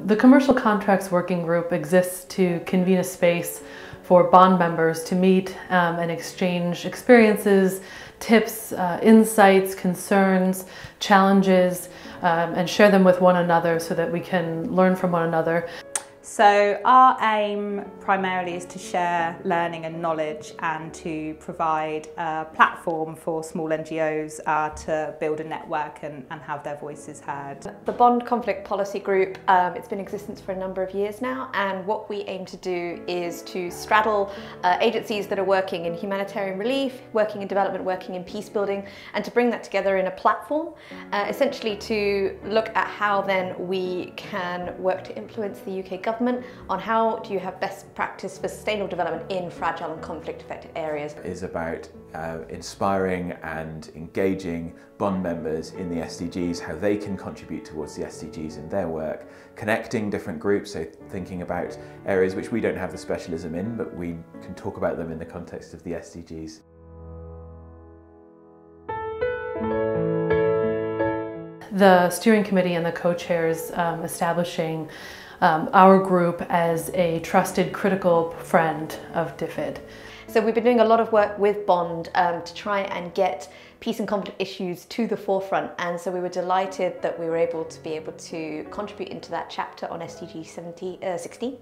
The Commercial Contracts Working Group exists to convene a space for bond members to meet and exchange experiences, tips, insights, concerns, challenges, and share them with one another so that we can learn from one another. So our aim primarily is to share learning and knowledge and to provide a platform for small NGOs to build a network and have their voices heard. The Bond Conflict Policy Group, it's been in existence for a number of years now, and what we aim to do is to straddle agencies that are working in humanitarian relief, working in development, working in peace building, and to bring that together in a platform, essentially to look at how then we can work to influence the UK government on how do you have best practice for sustainable development in fragile and conflict affected areas. Is about inspiring and engaging bond members in the SDGs, how they can contribute towards the SDGs in their work, connecting different groups, so thinking about areas which we don't have the specialism in, but we can talk about them in the context of the SDGs. The steering committee and the co-chairs establishing our group as a trusted critical friend of DFID. So we've been doing a lot of work with Bond to try and get peace and conflict issues to the forefront, and so we were delighted that we were able to contribute into that chapter on SDG 16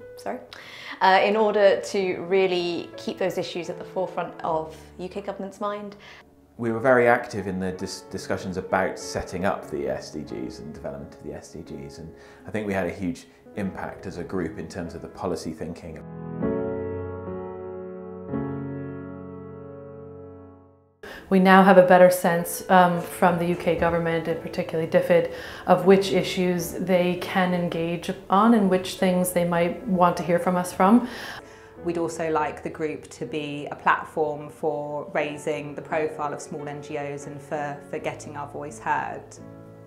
in order to really keep those issues at the forefront of UK government's mind. We were very active in the discussions about setting up the SDGs and development of the SDGs, and I think we had a huge impact as a group in terms of the policy thinking. We now have a better sense from the UK government, and particularly DFID, of which issues they can engage on and which things they might want to hear from us from. We'd also like the group to be a platform for raising the profile of small NGOs and for getting our voice heard.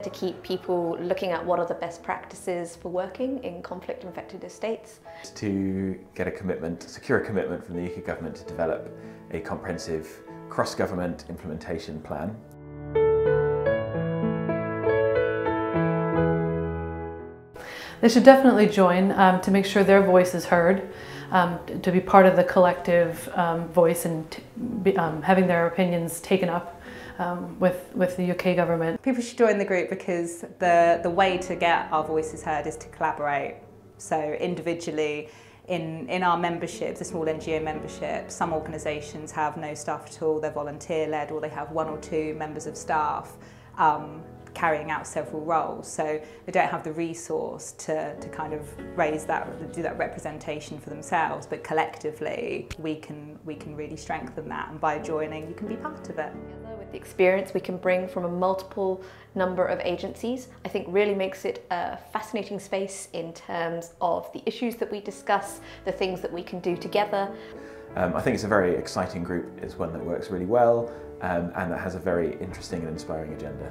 To keep people looking at what are the best practices for working in conflict-infected estates. To get a commitment, secure a commitment from the UK government to develop a comprehensive cross-government implementation plan. They should definitely join to make sure their voice is heard, to be part of the collective voice and having their opinions taken up with the UK government. People should join the group because the way to get our voices heard is to collaborate. So individually, in our memberships, the small NGO membership, some organisations have no staff at all, they're volunteer-led, or they have one or two members of staff carrying out several roles, so they don't have the resource to kind of do that representation for themselves, but collectively we can really strengthen that, and by joining you can be part of it. With the experience we can bring from a multiple number of agencies, I think really makes it a fascinating space in terms of the issues that we discuss, the things that we can do together. I think it's a very exciting group. It's one that works really well and that has a very interesting and inspiring agenda.